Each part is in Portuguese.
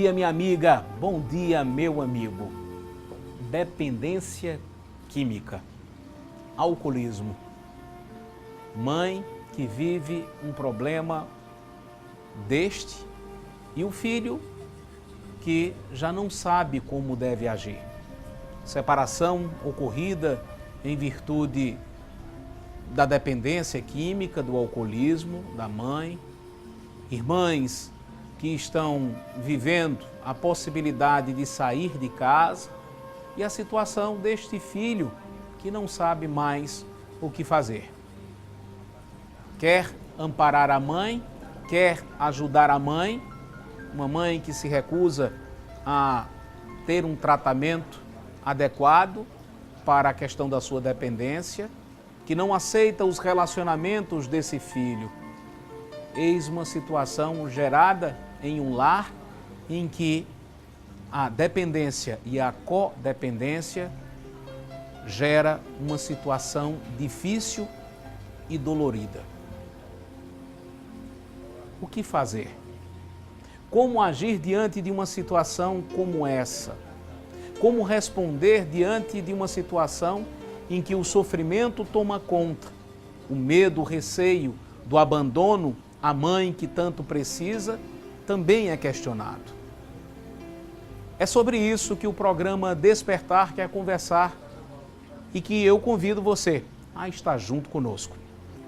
dia, minha amiga. Bom dia, meu amigo. Dependência química, alcoolismo. Mãe que vive um problema deste e o filho que já não sabe como deve agir. Separação ocorrida em virtude da dependência química, do alcoolismo da mãe. Irmãs que estão vivendo a possibilidade de sair de casa e a situação deste filho que não sabe mais o que fazer. Quer amparar a mãe, quer ajudar a mãe, uma mãe que se recusa a ter um tratamento adequado para a questão da sua dependência, que não aceita os relacionamentos desse filho. Eis uma situação gerada em um lar em que a dependência e a codependência gera uma situação difícil e dolorida. O que fazer? Como agir diante de uma situação como essa? Como responder diante de uma situação em que o sofrimento toma conta, o medo, o receio do abandono à mãe que tanto precisa, também é questionado. É sobre isso que o programa Despertar quer conversar e que eu convido você a estar junto conosco.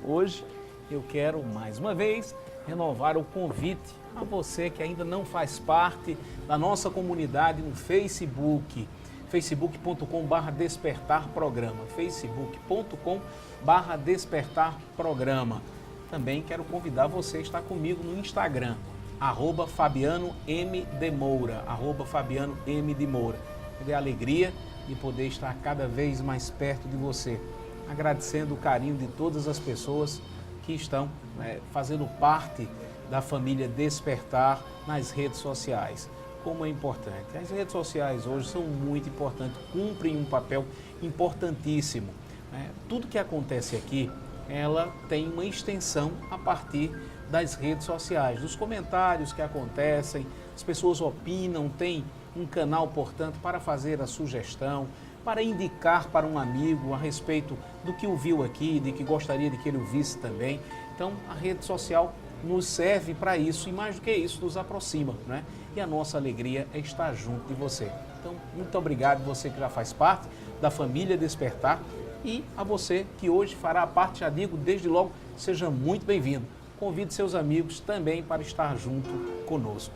Hoje eu quero, mais uma vez, renovar o convite a você que ainda não faz parte da nossa comunidade no Facebook, facebook.com/despertarprograma, facebook.com/despertarprograma. Também quero convidar você a estar comigo no Instagram, @FabianoMDemoura, @FabianoMDemoura. Ter a alegria de poder estar cada vez mais perto de você, agradecendo o carinho de todas as pessoas que estão fazendo parte da família Despertar nas redes sociais. Como é importante. As redes sociais hoje são muito importantes, cumprem um papel importantíssimo. Tudo que acontece aqui, ela tem uma extensão a partir das redes sociais, dos comentários que acontecem, as pessoas opinam, tem um canal, portanto, para fazer a sugestão, para indicar para um amigo a respeito do que ouviu aqui, de que gostaria de que ele ouvisse também. Então, a rede social nos serve para isso e, mais do que isso, nos aproxima, né? E a nossa alegria é estar junto de você. Então, muito obrigado você que já faz parte da família Despertar e a você que hoje fará parte, já digo, desde logo, seja muito bem-vindo. Convide seus amigos também para estar junto conosco.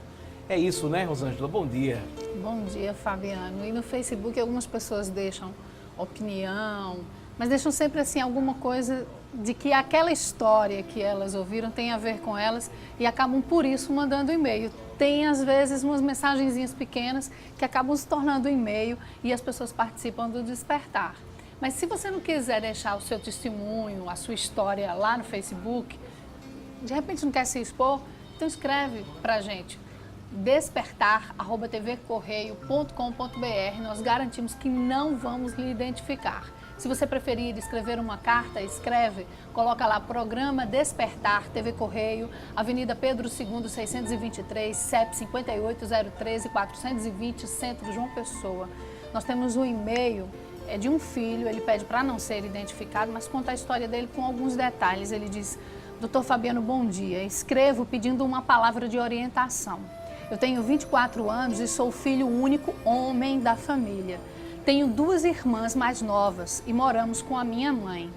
É isso, né, Rosângela? Bom dia. Bom dia, Fabiano. E no Facebook algumas pessoas deixam opinião, mas deixam sempre assim alguma coisa de que aquela história que elas ouviram tem a ver com elas e acabam por isso mandando e-mail. Tem às vezes umas mensagenzinhas pequenas que acabam se tornando e-mail e as pessoas participam do Despertar. Mas se você não quiser deixar o seu testemunho, a sua história lá no Facebook, de repente não quer se expor, então escreve pra gente. despertar@tvcorreio.com.br. Nós garantimos que não vamos lhe identificar. Se você preferir escrever uma carta, escreve, coloca lá Programa Despertar, TV Correio, Avenida Pedro II, 623, CEP 58013 420, Centro João Pessoa. Nós temos um e-mail, é de um filho, ele pede para não ser identificado, mas conta a história dele com alguns detalhes. Ele diz: Dr. Fabiano, bom dia, escrevo pedindo uma palavra de orientação. Eu tenho 24 anos e sou filho único homem da família. Tenho 2 irmãs mais novas e moramos com a minha mãe.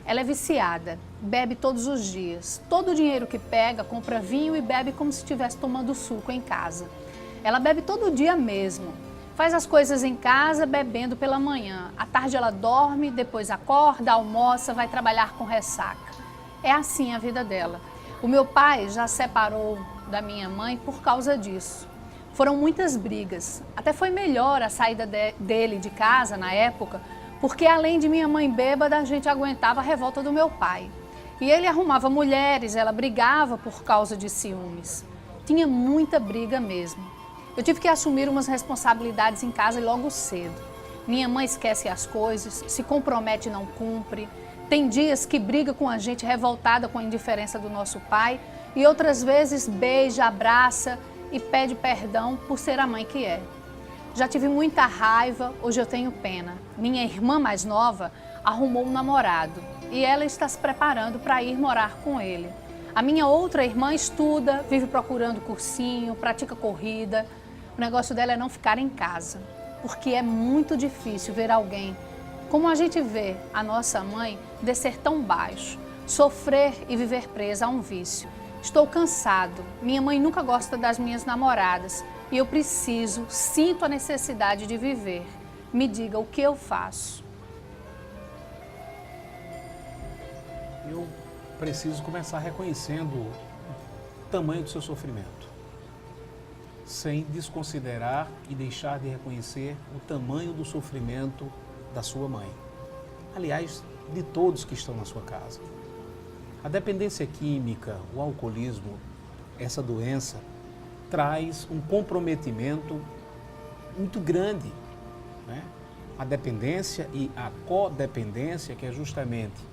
Ela é viciada, bebe todos os dias. Todo o dinheiro que pega, compra vinho e bebe como se estivesse tomando suco em casa. Ela bebe todo dia mesmo. Faz as coisas em casa bebendo pela manhã. À tarde ela dorme, depois acorda, almoça, vai trabalhar com ressaca. É assim a vida dela. O meu pai já separou da minha mãe por causa disso. Foram muitas brigas. Até foi melhor a saída dele de casa na época, porque além de minha mãe bêbada, a gente aguentava a revolta do meu pai. E ele arrumava mulheres, ela brigava por causa de ciúmes. Tinha muita briga mesmo. Eu tive que assumir umas responsabilidades em casa logo cedo. Minha mãe esquece as coisas, se compromete e não cumpre. Tem dias que briga com a gente revoltada com a indiferença do nosso pai e outras vezes beija, abraça e pede perdão por ser a mãe que é. Já tive muita raiva, hoje eu tenho pena. Minha irmã mais nova arrumou um namorado e ela está se preparando para ir morar com ele. A minha outra irmã estuda, vive procurando cursinho, pratica corrida. O negócio dela é não ficar em casa, porque é muito difícil ver alguém, como a gente vê a nossa mãe, descer tão baixo, sofrer e viver presa a um vício. Estou cansado, minha mãe nunca gosta das minhas namoradas e eu sinto a necessidade de viver. Me diga o que eu faço. Eu preciso começar reconhecendo o tamanho do seu sofrimento, sem desconsiderar e deixar de reconhecer o tamanho do sofrimento da sua mãe. Aliás, de todos que estão na sua casa. A dependência química, o alcoolismo, essa doença, traz um comprometimento muito grande, né? A dependência e a codependência, que é justamente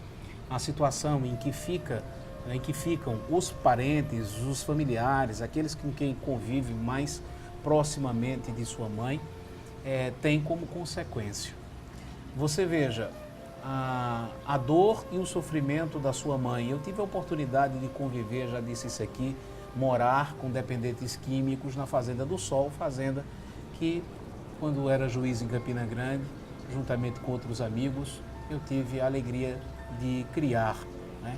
a situação em que ficam os parentes, os familiares, aqueles com quem convive mais proximamente de sua mãe, tem como consequência. Você veja, a dor e o sofrimento da sua mãe. Eu tive a oportunidade de conviver, já disse isso aqui, morar com dependentes químicos na Fazenda do Sol, fazenda que, quando era juiz em Campina Grande, juntamente com outros amigos, eu tive a alegria de criar, né?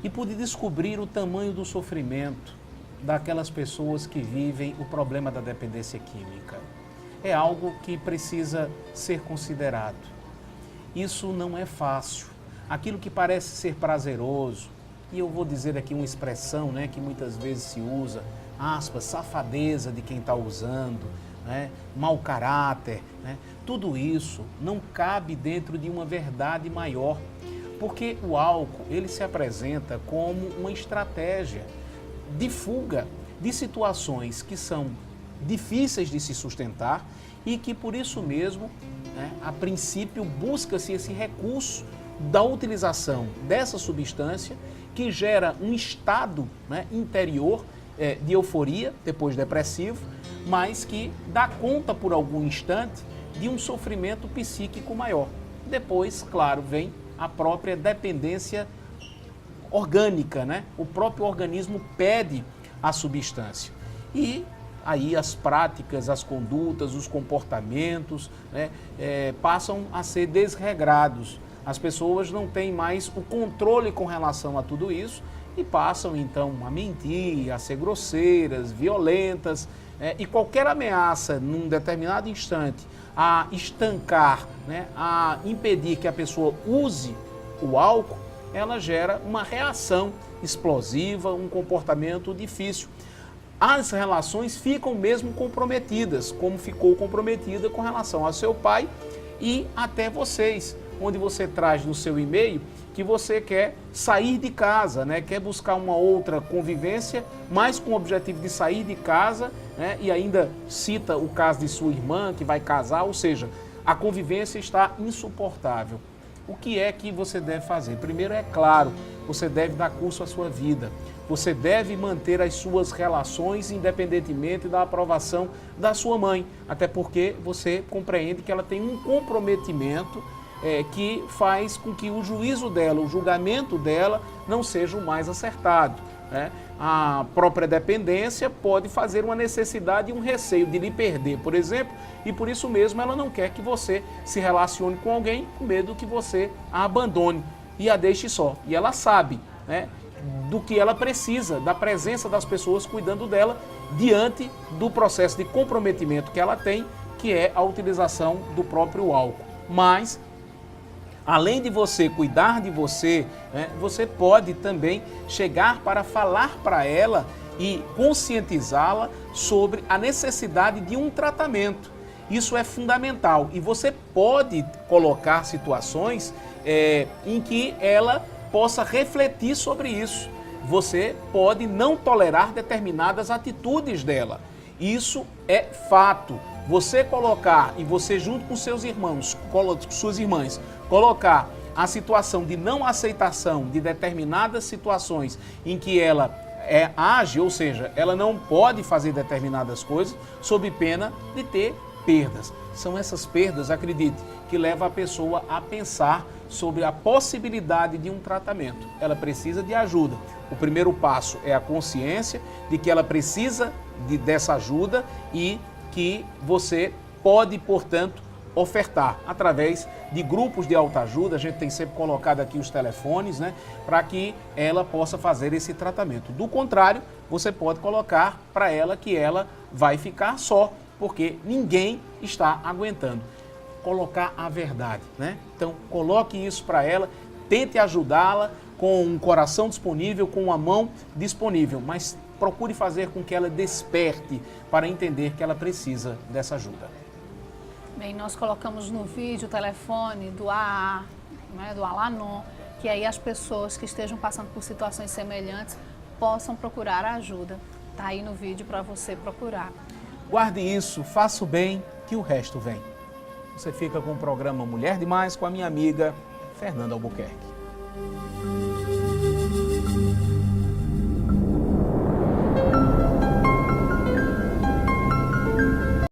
E pude descobrir o tamanho do sofrimento daquelas pessoas que vivem o problema da dependência química. É algo que precisa ser considerado. Isso não é fácil. Aquilo que parece ser prazeroso, e eu vou dizer aqui uma expressão, né, que muitas vezes se usa, aspas, safadeza de quem está usando, né, mau caráter, né, tudo isso não cabe dentro de uma verdade maior, porque o álcool, ele se apresenta como uma estratégia de fuga de situações que são difíceis de se sustentar e que por isso mesmo, né, a princípio busca-se esse recurso da utilização dessa substância que gera um estado, né, interior de euforia, depois depressivo, mas que dá conta por algum instante de um sofrimento psíquico maior. Depois, claro, vem a própria dependência orgânica, né? O próprio organismo pede a substância. E aí as práticas, as condutas, os comportamentos, né, passam a ser desregrados. As pessoas não têm mais o controle com relação a tudo isso e passam então a mentir, a ser grosseiras, violentas, e qualquer ameaça num determinado instante a estancar, né, a impedir que a pessoa use o álcool, ela gera uma reação explosiva, um comportamento difícil. As relações ficam mesmo comprometidas, como ficou comprometida com relação ao seu pai e até vocês, onde você traz no seu e-mail que você quer sair de casa, né? Quer buscar uma outra convivência, mas com o objetivo de sair de casa, né? E ainda cita o caso de sua irmã que vai casar, ou seja, a convivência está insuportável. O que é que você deve fazer? Primeiro, é claro, você deve dar curso à sua vida. Você deve manter as suas relações independentemente da aprovação da sua mãe, até porque você compreende que ela tem um comprometimento que faz com que o juízo dela, o julgamento dela não seja o mais acertado, né? A própria dependência pode fazer uma necessidade e um receio de lhe perder, por exemplo, e por isso mesmo ela não quer que você se relacione com alguém com medo que você a abandone e a deixe só. E ela sabe, né, do que ela precisa, da presença das pessoas cuidando dela diante do processo de comprometimento que ela tem, que é a utilização do próprio álcool. Mas além de você cuidar de você, né, você pode também chegar para falar para ela e conscientizá-la sobre a necessidade de um tratamento. Isso é fundamental e você pode colocar situações em que ela possa refletir sobre isso. Você pode não tolerar determinadas atitudes dela. Isso é fato. Você colocar, e você junto com seus irmãos, suas irmãs, colocar a situação de não aceitação de determinadas situações em que ela age, ou seja, ela não pode fazer determinadas coisas sob pena de ter perdas. São essas perdas, acredite, que levam a pessoa a pensar sobre a possibilidade de um tratamento. Ela precisa de ajuda. O primeiro passo é a consciência de que ela precisa dessa ajuda e que você pode, portanto, ofertar através de grupos de autoajuda. A gente tem sempre colocado aqui os telefones, né, para que ela possa fazer esse tratamento. Do contrário, você pode colocar para ela que ela vai ficar só, porque ninguém está aguentando. Colocar a verdade, né? Então, coloque isso para ela, tente ajudá-la com um coração disponível, com uma mão disponível, mas procure fazer com que ela desperte para entender que ela precisa dessa ajuda. Bem, nós colocamos no vídeo o telefone do AA, né, do Al-Anon, que aí as pessoas que estejam passando por situações semelhantes possam procurar ajuda. Está aí no vídeo para você procurar. Guarde isso, faça o bem, que o resto vem. Você fica com o programa Mulher Demais com a minha amiga Fernanda Albuquerque.